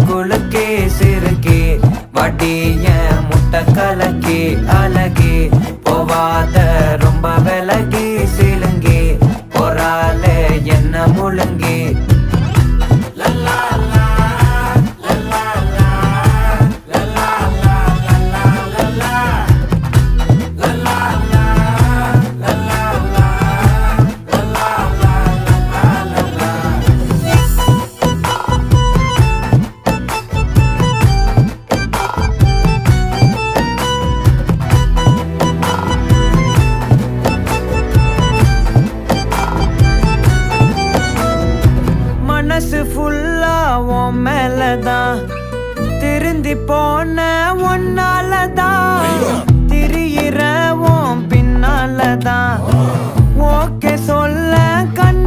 குலுக்கி சிறுக்கி வட்டிய முட்டை கலக்கி அழகி போவாத ரொம்ப விலகி சிலுங்கி போறாலே என்ன முழுங்கி மனசு ஃபுல்லா உன் மேலதான் திருந்தி போன ஒன்னாலதான் திரியிற உன் பின்னாலதான் ஓகே சொல்ல கண்